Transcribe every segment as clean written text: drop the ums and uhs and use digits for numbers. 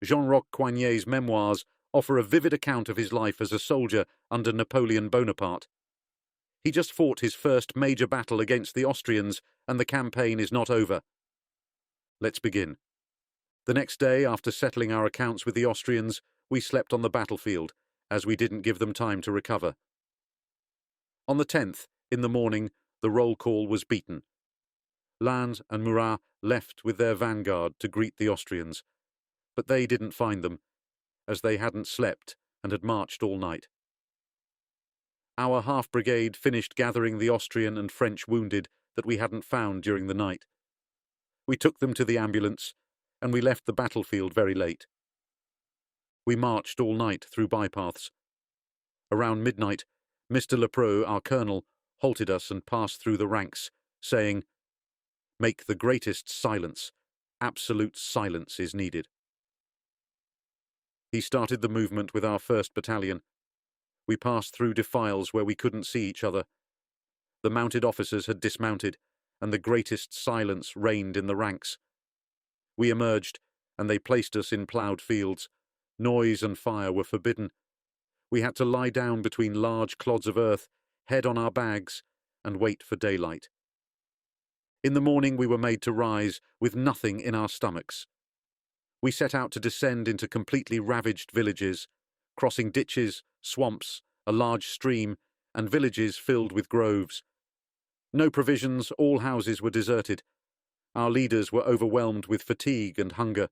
Jean-Roch Coignet's Memoirs offer a vivid account of his life as a soldier under Napoleon Bonaparte. He just fought his first major battle against the Austrians, and the campaign is not over. Let's begin. The next day, after settling our accounts with the Austrians, we slept on the battlefield, as we didn't give them time to recover. On the 10th, in the morning, the roll call was beaten. Lannes and Murat left with their vanguard to greet the Austrians, but they didn't find them, as they hadn't slept and had marched all night. Our half-brigade finished gathering the Austrian and French wounded that we hadn't found during the night. We took them to the ambulance, and we left the battlefield very late. We marched all night through bypaths. Around midnight, Mr. Lepreau, our colonel, halted us and passed through the ranks, saying, "Make the greatest silence. Absolute silence is needed." He started the movement with our 1st Battalion. We passed through defiles where we couldn't see each other. The mounted officers had dismounted, and the greatest silence reigned in the ranks. We emerged, and they placed us in ploughed fields. Noise and fire were forbidden. We had to lie down between large clods of earth, head on our bags, and wait for daylight. In the morning we were made to rise with nothing in our stomachs. We set out to descend into completely ravaged villages, crossing ditches, swamps, a large stream, and villages filled with groves. No provisions, all houses were deserted. Our leaders were overwhelmed with fatigue and hunger.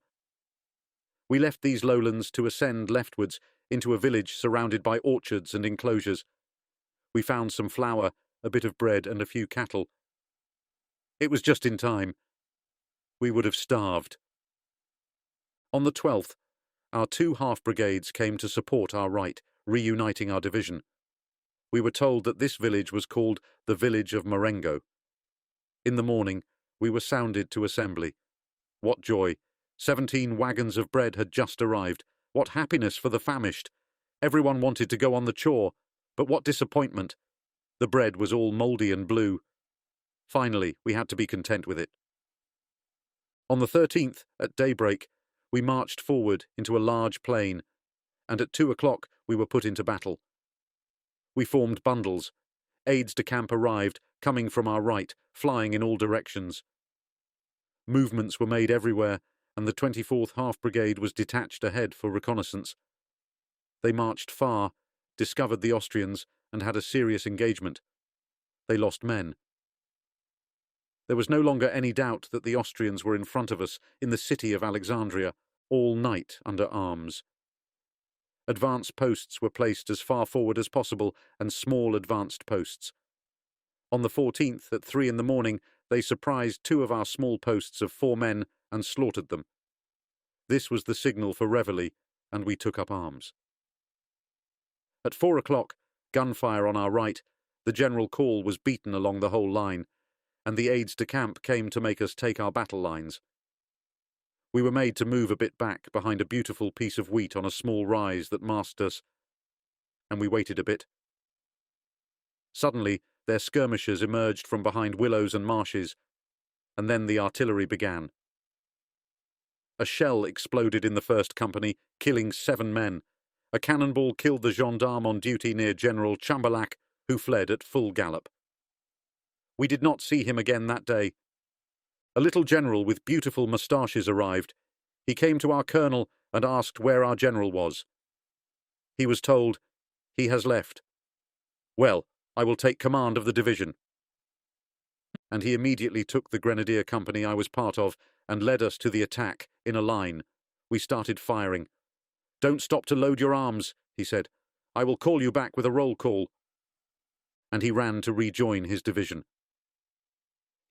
We left these lowlands to ascend leftwards into a village surrounded by orchards and enclosures. We found some flour, a bit of bread, and a few cattle. It was just in time. We would have starved. On the 12th, our 2 half-brigades came to support our right, reuniting our division. We were told that this village was called the village of Marengo. In the morning, we were sounded to assembly. What joy! 17 wagons of bread had just arrived. What happiness for the famished! Everyone wanted to go on the chore, but what disappointment! The bread was all mouldy and blue. Finally, we had to be content with it. On the 13th, at daybreak, we marched forward into a large plain, and at 2 o'clock we were put into battle. We formed bundles. Aides-de-camp arrived, coming from our right, flying in all directions. Movements were made everywhere, and the 24th Half Brigade was detached ahead for reconnaissance. They marched far, discovered the Austrians, and had a serious engagement. They lost men. There was no longer any doubt that the Austrians were in front of us in the city of Alexandria, all night under arms. Advance posts were placed as far forward as possible, and small advanced posts. On the 14th, at 3 in the morning, they surprised 2 of our small posts of 4 men and slaughtered them. This was the signal for reveille, and we took up arms. At 4 o'clock, gunfire on our right, the general call was beaten along the whole line, and the aides-de-camp came to make us take our battle lines. We were made to move a bit back behind a beautiful piece of wheat on a small rise that masked us, and we waited a bit. Suddenly, their skirmishers emerged from behind willows and marshes, and then the artillery began. A shell exploded in the first company, killing 7 men. A cannonball killed the gendarme on duty near General Chamberlac, who fled at full gallop. We did not see him again that day. A little general with beautiful moustaches arrived. He came to our colonel and asked where our general was. He was told, "He has left." "Well, I will take command of the division." And he immediately took the grenadier company I was part of and led us to the attack in a line. We started firing. "Don't stop to load your arms," he said. "I will call you back with a roll call." And he ran to rejoin his division.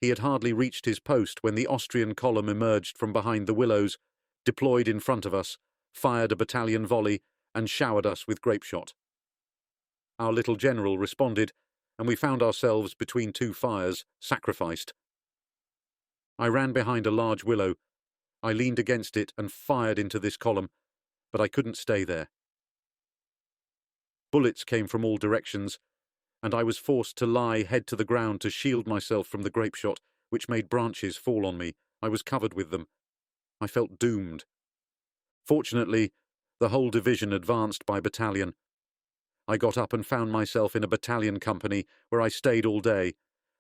He had hardly reached his post when the Austrian column emerged from behind the willows, deployed in front of us, fired a battalion volley, and showered us with grapeshot. Our little general responded, and we found ourselves between 2 fires, sacrificed. I ran behind a large willow. I leaned against it and fired into this column, but I couldn't stay there. Bullets came from all directions, and I was forced to lie head to the ground to shield myself from the grapeshot, which made branches fall on me. I was covered with them. I felt doomed. Fortunately, the whole division advanced by battalion. I got up and found myself in a battalion company where I stayed all day.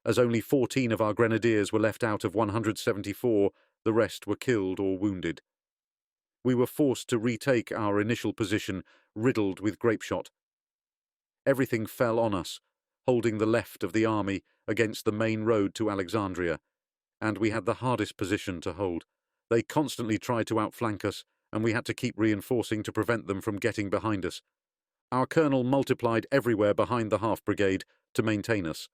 As only 14 of our grenadiers were left out of 174, the rest were killed or wounded. We were forced to retake our initial position, riddled with grapeshot. Everything fell on us, holding the left of the army against the main road to Alexandria, and we had the hardest position to hold. They constantly tried to outflank us, and we had to keep reinforcing to prevent them from getting behind us. Our colonel multiplied everywhere behind the half-brigade to maintain us.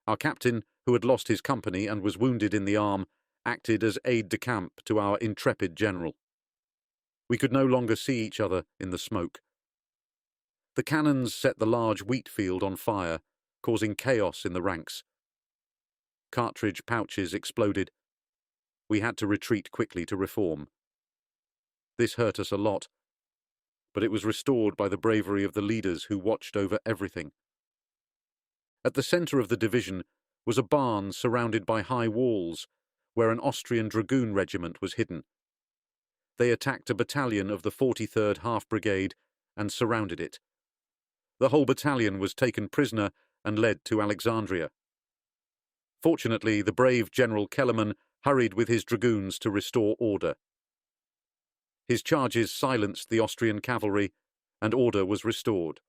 Our captain, who had lost his company and was wounded in the arm, acted as aide-de-camp to our intrepid general. We could no longer see each other in the smoke. The cannons set the large wheat field on fire, causing chaos in the ranks. Cartridge pouches exploded. We had to retreat quickly to reform. This hurt us a lot, but it was restored by the bravery of the leaders who watched over everything. At the centre of the division was a barn surrounded by high walls, where an Austrian dragoon regiment was hidden. They attacked a battalion of the 43rd Half Brigade and surrounded it. The whole battalion was taken prisoner and led to Alexandria. Fortunately, the brave General Kellerman hurried with his dragoons to restore order. His charges silenced the Austrian cavalry, and order was restored.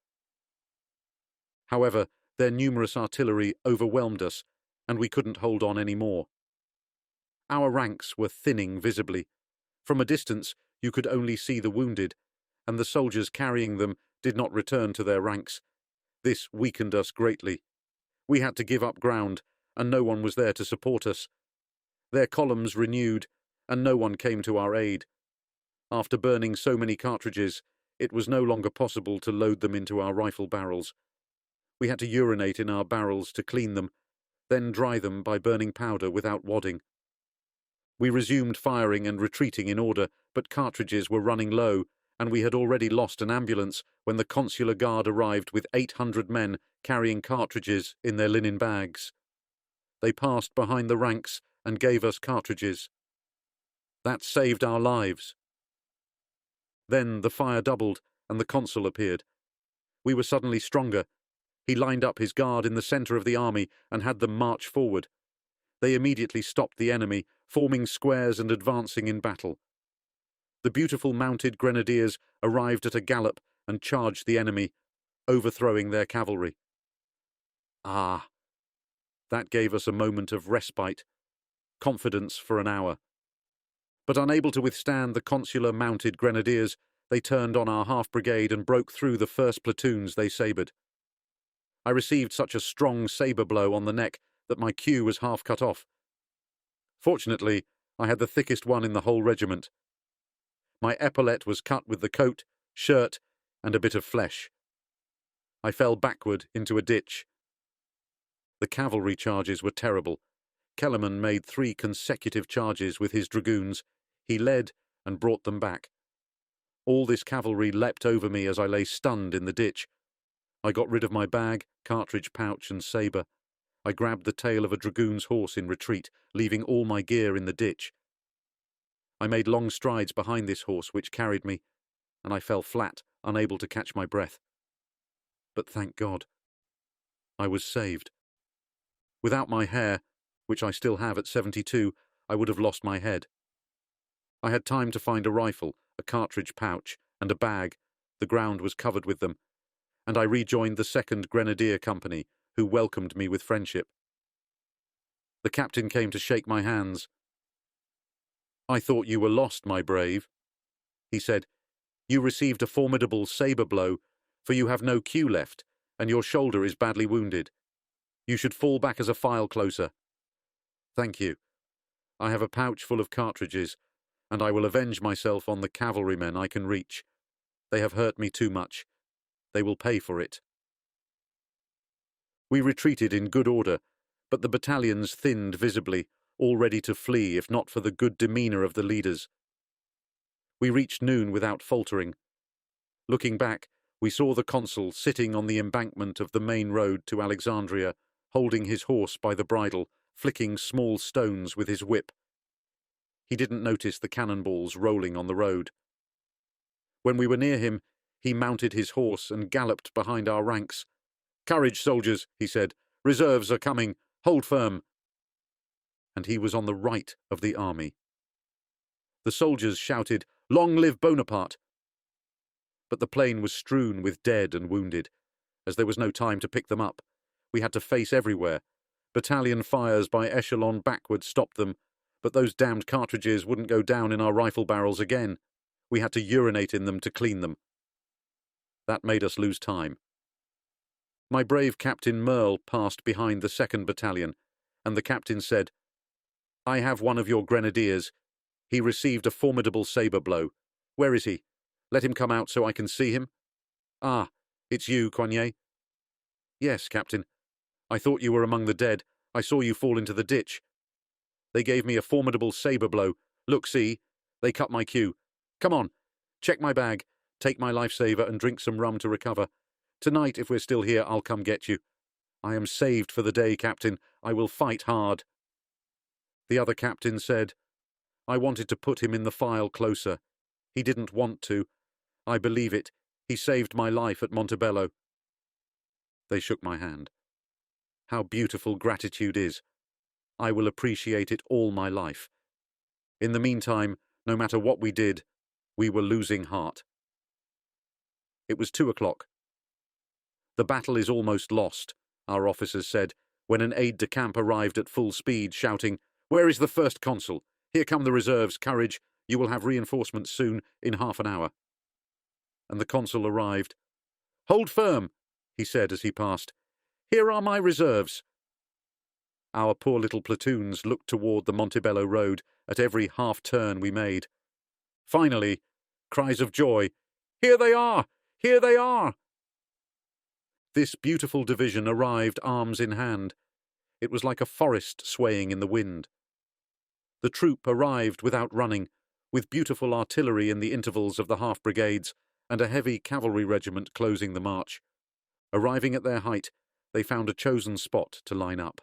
However, their numerous artillery overwhelmed us, and we couldn't hold on any more. Our ranks were thinning visibly. From a distance, you could only see the wounded, and the soldiers carrying them did not return to their ranks. This weakened us greatly. We had to give up ground, and no one was there to support us. Their columns renewed, and no one came to our aid. After burning so many cartridges, it was no longer possible to load them into our rifle barrels. We had to urinate in our barrels to clean them, then dry them by burning powder without wadding. We resumed firing and retreating in order, but cartridges were running low, and we had already lost an ambulance when the Consular Guard arrived with 800 men carrying cartridges in their linen bags. They passed behind the ranks and gave us cartridges. That saved our lives. Then the fire doubled, and the consul appeared. We were suddenly stronger. He lined up his guard in the centre of the army and had them march forward. They immediately stopped the enemy, forming squares and advancing in battle. The beautiful mounted grenadiers arrived at a gallop and charged the enemy, overthrowing their cavalry. Ah! That gave us a moment of respite, confidence for an hour. But unable to withstand the consular mounted grenadiers, they turned on our half-brigade and broke through the first platoons they sabred. I received such a strong sabre blow on the neck that my queue was half cut off. Fortunately, I had the thickest one in the whole regiment. My epaulette was cut with the coat, shirt, and a bit of flesh. I fell backward into a ditch. The cavalry charges were terrible. Kellerman made 3 consecutive charges with his dragoons. He led and brought them back. All this cavalry leapt over me as I lay stunned in the ditch. I got rid of my bag, cartridge pouch, and sabre. I grabbed the tail of a dragoon's horse in retreat, leaving all my gear in the ditch. I made long strides behind this horse which carried me, and I fell flat, unable to catch my breath. But thank God, I was saved. Without my hair, which I still have at 72, I would have lost my head. I had time to find a rifle, a cartridge pouch, and a bag. The ground was covered with them, and I rejoined the 2nd Grenadier Company, who welcomed me with friendship. The captain came to shake my hands. "I thought you were lost, my brave," he said. "You received a formidable sabre blow, for you have no queue left, and your shoulder is badly wounded. You should fall back as a file closer." "Thank you. I have a pouch full of cartridges, and I will avenge myself on the cavalrymen I can reach. They have hurt me too much. They will pay for it." We retreated in good order, but the battalions thinned visibly, all ready to flee if not for the good demeanour of the leaders. We reached noon without faltering. Looking back, we saw the consul sitting on the embankment of the main road to Alexandria, holding his horse by the bridle, flicking small stones with his whip. He didn't notice the cannonballs rolling on the road. When we were near him, he mounted his horse and galloped behind our ranks. "Courage, soldiers," he said. "Reserves are coming. Hold firm." And he was on the right of the army. The soldiers shouted, "Long live Bonaparte!" But the plain was strewn with dead and wounded. As there was no time to pick them up, we had to face everywhere. Battalion fires by echelon backwards stopped them, but those damned cartridges wouldn't go down in our rifle barrels again. We had to urinate in them to clean them. That made us lose time. My brave Captain Merle passed behind the 2nd Battalion, and the captain said, "I have one of your grenadiers. He received a formidable sabre blow. Where is he? Let him come out so I can see him." "Ah, it's you, Coignet." "Yes, Captain. I thought you were among the dead. I saw you fall into the ditch. They gave me a formidable sabre blow. Look, see. They cut my queue. Come on. Check my bag. Take my lifesaver and drink some rum to recover. Tonight, if we're still here, I'll come get you. I am saved for the day, Captain. I will fight hard." The other captain said, "I wanted to put him in the file closer. He didn't want to. I believe it. He saved my life at Montebello." They shook my hand. How beautiful gratitude is. I will appreciate it all my life. In the meantime, no matter what we did, we were losing heart. It was 2:00. "The battle is almost lost," our officers said, when an aide-de-camp arrived at full speed, shouting, "Where is the first consul? Here come the reserves. Courage. You will have reinforcements soon, in half an hour." And the consul arrived. "Hold firm," he said as he passed. "Here are my reserves." Our poor little platoons looked toward the Montebello road at every half-turn we made. Finally, cries of joy, "Here they are! Here they are!" This beautiful division arrived arms in hand. It was like a forest swaying in the wind. The troop arrived without running, with beautiful artillery in the intervals of the half-brigades and a heavy cavalry regiment closing the march. Arriving at their height, they found a chosen spot to line up.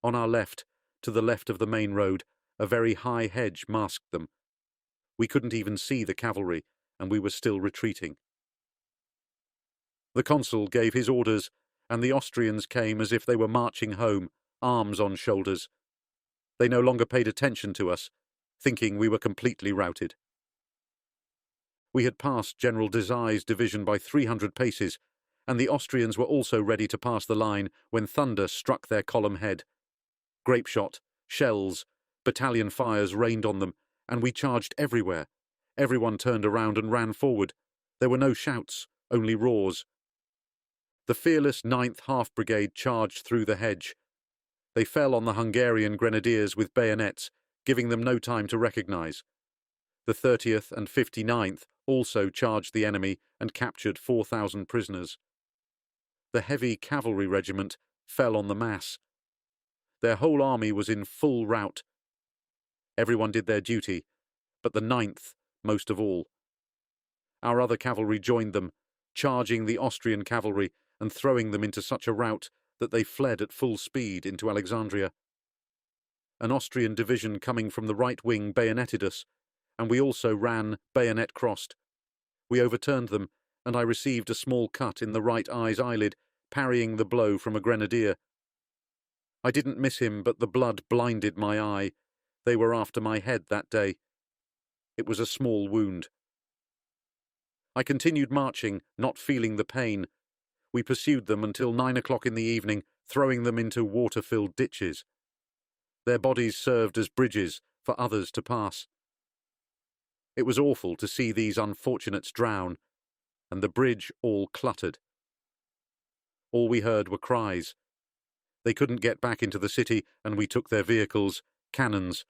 On our left, to the left of the main road, a very high hedge masked them. We couldn't even see the cavalry, and we were still retreating. The consul gave his orders, and the Austrians came as if they were marching home, arms on shoulders. They no longer paid attention to us, thinking we were completely routed. We had passed General Desai's division by 300 paces, and the Austrians were also ready to pass the line when thunder struck their column head. Grape shot, shells, battalion fires rained on them, and we charged everywhere. Everyone turned around and ran forward. There were no shouts, only roars. The fearless 9th Half Brigade charged through the hedge. They fell on the Hungarian grenadiers with bayonets, giving them no time to recognize. The 30th and 59th also charged the enemy and captured 4,000 prisoners. The heavy cavalry regiment fell on the mass. Their whole army was in full rout. Everyone did their duty, but the 9th most of all. Our other cavalry joined them, charging the Austrian cavalry and throwing them into such a rout that they fled at full speed into Alexandria. An Austrian division coming from the right wing bayoneted us, and we also ran bayonet-crossed. We overturned them, and I received a small cut in the right eye's eyelid, parrying the blow from a grenadier. I didn't miss him, but the blood blinded my eye. They were after my head that day. It was a small wound. I continued marching, not feeling the pain. We pursued them until 9 o'clock in the evening, throwing them into water-filled ditches. Their bodies served as bridges for others to pass. It was awful to see these unfortunates drown, and the bridge all cluttered. All we heard were cries. They couldn't get back into the city, and we took their vehicles, cannons.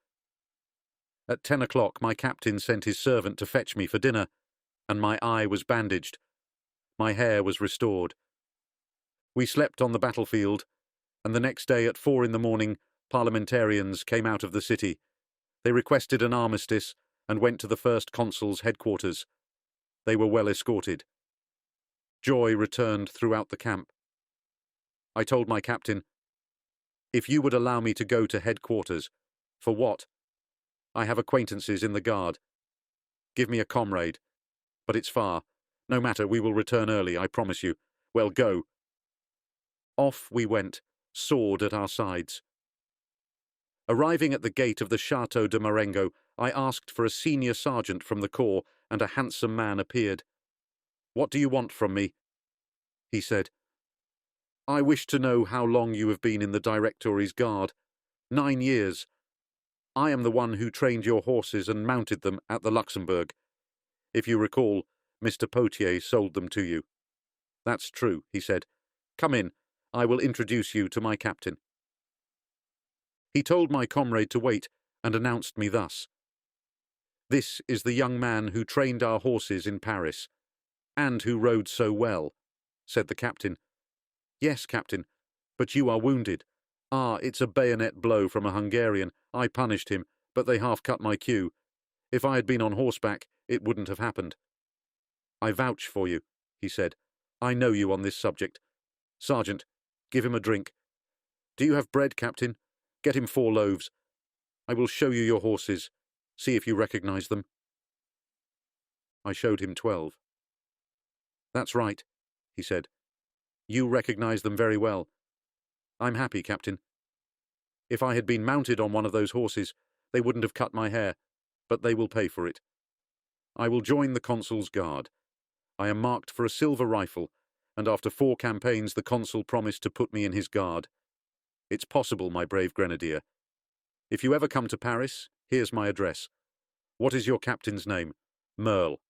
At 10 o'clock my captain sent his servant to fetch me for dinner, and my eye was bandaged. My hair was restored. We slept on the battlefield, and the next day at 4 in the morning, parliamentarians came out of the city. They requested an armistice and went to the first consul's headquarters. They were well escorted. Joy returned throughout the camp. I told my captain, "If you would allow me to go to headquarters." "For what?" "I have acquaintances in the Guard. Give me a comrade. But it's far. No matter, we will return early, I promise you. Well, go." Off we went, sword at our sides. Arriving at the gate of the Château de Marengo, I asked for a senior sergeant from the corps, and a handsome man appeared. "What do you want from me?" He said, "I wish to know how long you have been in the Directory's guard." 9 years. I am the one who trained your horses and mounted them at the Luxembourg. If you recall, Mr. Potier sold them to you." "That's true," he said. "Come in. I will introduce you to my captain." He told my comrade to wait and announced me thus. "This is the young man who trained our horses in Paris, and who rode so well," said the captain. "Yes, captain, but you are wounded." "Ah, it's a bayonet blow from a Hungarian. I punished him, but they half cut my queue. If I had been on horseback, it wouldn't have happened." "I vouch for you," he said. "I know you on this subject. Sergeant, give him a drink. Do you have bread, captain? Get him 4 loaves. I will show you your horses. See if you recognize them." I showed him 12. "That's right," he said. "You recognize them very well. I'm happy, captain. If I had been mounted on one of those horses, they wouldn't have cut my hair, but they will pay for it. I will join the consul's guard. I am marked for a silver rifle, and after 4 campaigns the consul promised to put me in his guard. It's possible, my brave grenadier. If you ever come to Paris, here's my address. What is your captain's name?" "Merle.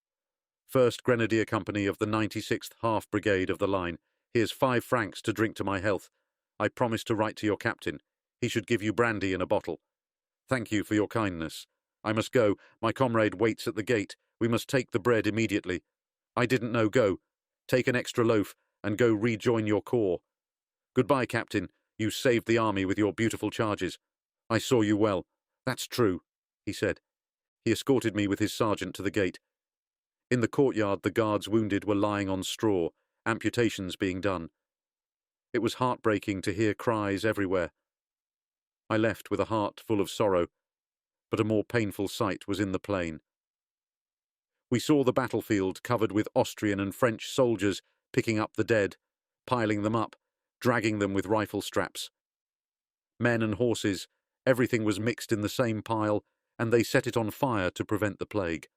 1st Grenadier Company of the 96th Half Brigade of the line. Here's 5 francs to drink to my health. I promise to write to your captain. He should give you brandy in a bottle. Thank you for your kindness. I must go. My comrade waits at the gate. We must take the bread immediately. I didn't know. Go. Take an extra loaf, and go rejoin your corps. Goodbye, captain. You saved the army with your beautiful charges. I saw you well." "That's true," he said. He escorted me with his sergeant to the gate. In the courtyard the guards wounded were lying on straw, amputations being done. It was heartbreaking to hear cries everywhere. I left with a heart full of sorrow, but a more painful sight was in the plain. We saw the battlefield covered with Austrian and French soldiers picking up the dead, piling them up, dragging them with rifle straps. Men and horses, everything was mixed in the same pile, and they set it on fire to prevent the plague.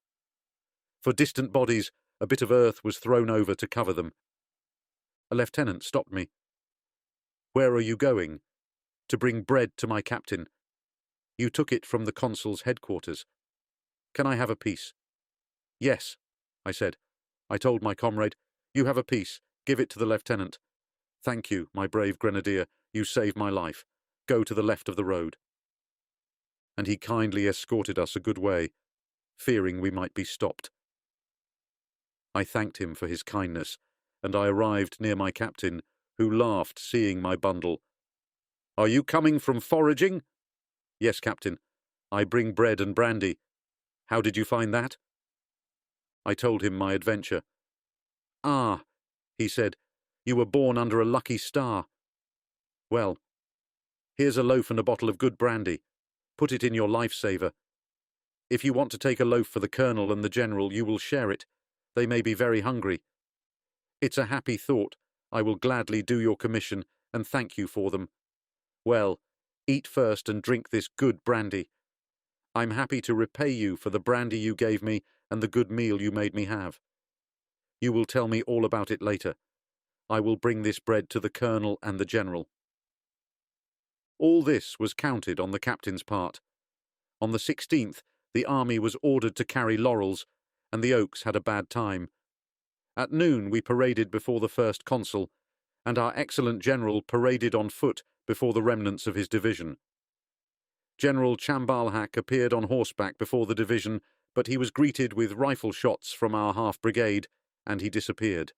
For distant bodies, a bit of earth was thrown over to cover them. A lieutenant stopped me. "Where are you going?" "To bring bread to my captain. You took it from the consul's headquarters. Can I have a piece?" "Yes," I said. I told my comrade, "You have a piece. Give it to the lieutenant. Thank you, my brave grenadier. You saved my life. Go to the left of the road." And he kindly escorted us a good way, fearing we might be stopped. I thanked him for his kindness, and I arrived near my captain, who laughed seeing my bundle. "Are you coming from foraging?" "Yes, captain. I bring bread and brandy. How did you find that?" I told him my adventure. "Ah," he said, "you were born under a lucky star. Well, here's a loaf and a bottle of good brandy. Put it in your life-saver. If you want to take a loaf for the colonel and the general, you will share it. They may be very hungry. It's a happy thought. I will gladly do your commission and thank you for them. Well, eat first and drink this good brandy. I'm happy to repay you for the brandy you gave me and the good meal you made me have. You will tell me all about it later. I will bring this bread to the colonel and the general." All this was counted on the captain's part. On the 16th, the army was ordered to carry laurels, and the Oaks had a bad time. At noon we paraded before the first consul, and our excellent general paraded on foot before the remnants of his division. General Chambalhac appeared on horseback before the division, but he was greeted with rifle shots from our half-brigade, and he disappeared.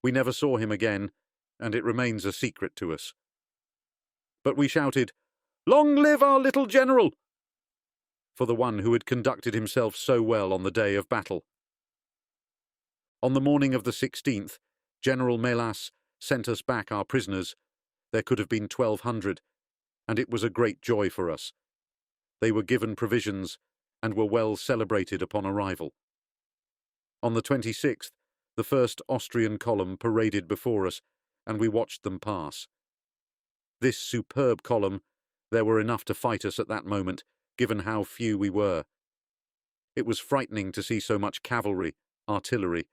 We never saw him again, and it remains a secret to us. But we shouted, "Long live our little general!" for the one who had conducted himself so well on the day of battle. On the morning of the 16th, General Melas sent us back our prisoners. There could have been 1,200, and it was a great joy for us. They were given provisions and were well celebrated upon arrival. On the 26th, the first Austrian column paraded before us, and we watched them pass. This superb column, there were enough to fight us at that moment, given how few we were. It was frightening to see so much cavalry, artillery,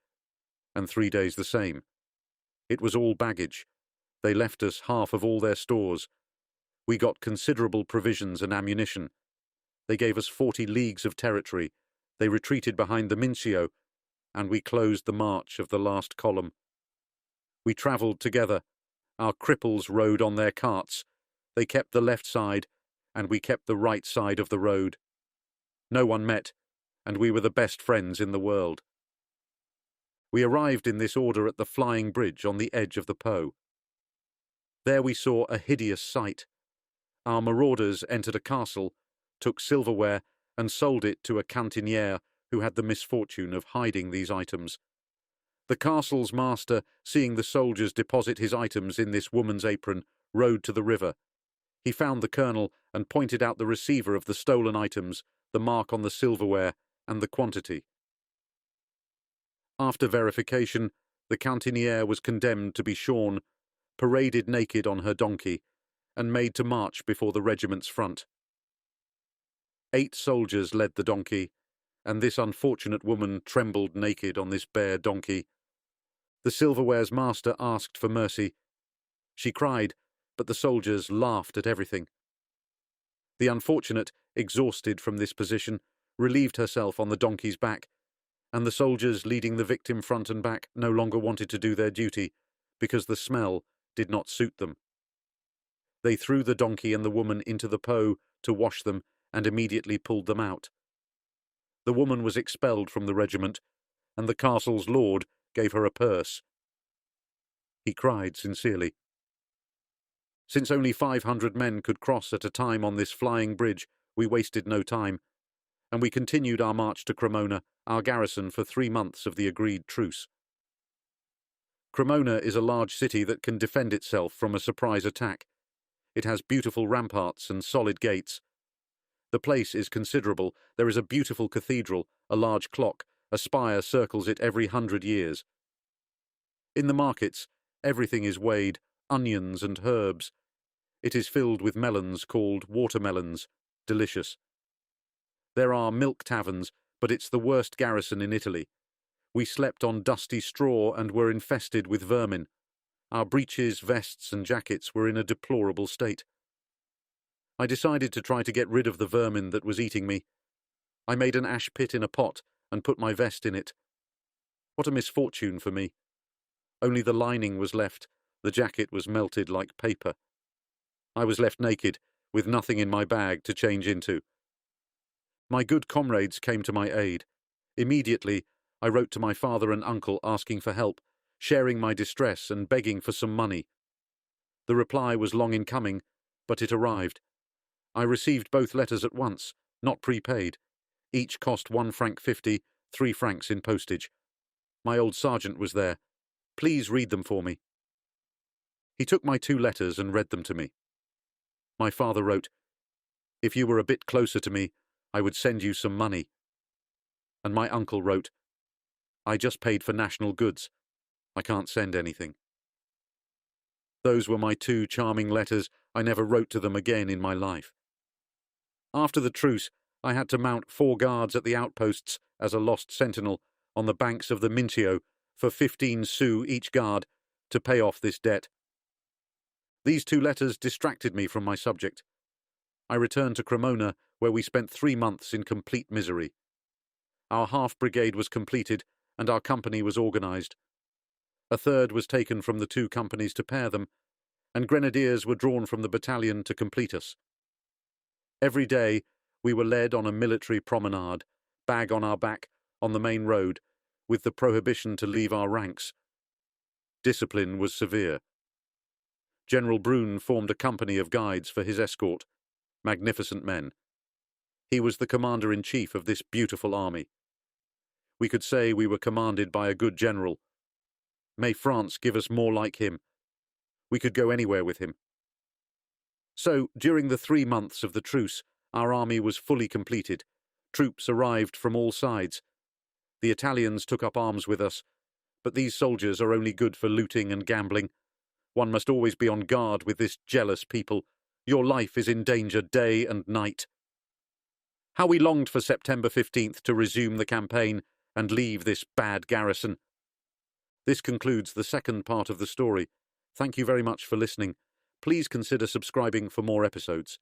and 3 days the same. It was all baggage. They left us half of all their stores. We got considerable provisions and ammunition. They gave us 40 leagues of territory. They retreated behind the Mincio, and we closed the march of the last column. We travelled together. Our cripples rode on their carts. They kept the left side, and we kept the right side of the road. No one met, and we were the best friends in the world. We arrived in this order at the flying bridge on the edge of the Po. There we saw a hideous sight. Our marauders entered a castle, took silverware, and sold it to a cantiniere who had the misfortune of hiding these items. The castle's master, seeing the soldiers deposit his items in this woman's apron, rode to the river. He found the colonel and pointed out the receiver of the stolen items, the mark on the silverware, and the quantity. After verification, the cantiniere was condemned to be shorn, paraded naked on her donkey, and made to march before the regiment's front. 8 soldiers led the donkey, and this unfortunate woman trembled naked on this bare donkey. The silverware's master asked for mercy. She cried, but the soldiers laughed at everything. The unfortunate, exhausted from this position, relieved herself on the donkey's back, and the soldiers leading the victim front and back no longer wanted to do their duty, because the smell did not suit them. They threw the donkey and the woman into the Po to wash them and immediately pulled them out. The woman was expelled from the regiment, and the castle's lord gave her a purse. He cried sincerely. Since only 500 men could cross at a time on this flying bridge, we wasted no time, and we continued our march to Cremona, our garrison, for 3 months of the agreed truce. Cremona is a large city that can defend itself from a surprise attack. It has beautiful ramparts and solid gates. The place is considerable. There is a beautiful cathedral, a large clock, a spire circles it every 100 years. In the markets, everything is weighed, onions and herbs. It is filled with melons called watermelons, delicious. There are milk taverns, but it's the worst garrison in Italy. We slept on dusty straw and were infested with vermin. Our breeches, vests and jackets were in a deplorable state. I decided to try to get rid of the vermin that was eating me. I made an ash pit in a pot and put my vest in it. What a misfortune for me. Only the lining was left. The jacket was melted like paper. I was left naked, with nothing in my bag to change into. My good comrades came to my aid. Immediately, I wrote to my father and uncle asking for help, sharing my distress and begging for some money. The reply was long in coming, but it arrived. I received both letters at once, not prepaid. Each cost 1 franc 50, 3 francs in postage. My old sergeant was there. Please read them for me. He took my 2 letters and read them to me. My father wrote, "If you were a bit closer to me, I would send you some money." And my uncle wrote, "I just paid for national goods. I can't send anything." Those were my 2 charming letters. I never wrote to them again in my life. After the truce, I had to mount 4 guards at the outposts as a lost sentinel on the banks of the Mincio for 15 sous each guard to pay off this debt. These 2 letters distracted me from my subject. I returned to Cremona, where we spent 3 months in complete misery. Our half-brigade was completed, and our company was organised. A third was taken from the 2 companies to pair them, and grenadiers were drawn from the battalion to complete us. Every day we were led on a military promenade, bag on our back, on the main road, with the prohibition to leave our ranks. Discipline was severe. General Brune formed a company of guides for his escort, magnificent men. He was the commander-in-chief of this beautiful army. We could say we were commanded by a good general. May France give us more like him. We could go anywhere with him. So, during the 3 months of the truce, our army was fully completed. Troops arrived from all sides. The Italians took up arms with us, but these soldiers are only good for looting and gambling. One must always be on guard with this jealous people. Your life is in danger day and night. How we longed for September 15th to resume the campaign and leave this bad garrison. This concludes the second part of the story. Thank you very much for listening. Please consider subscribing for more episodes.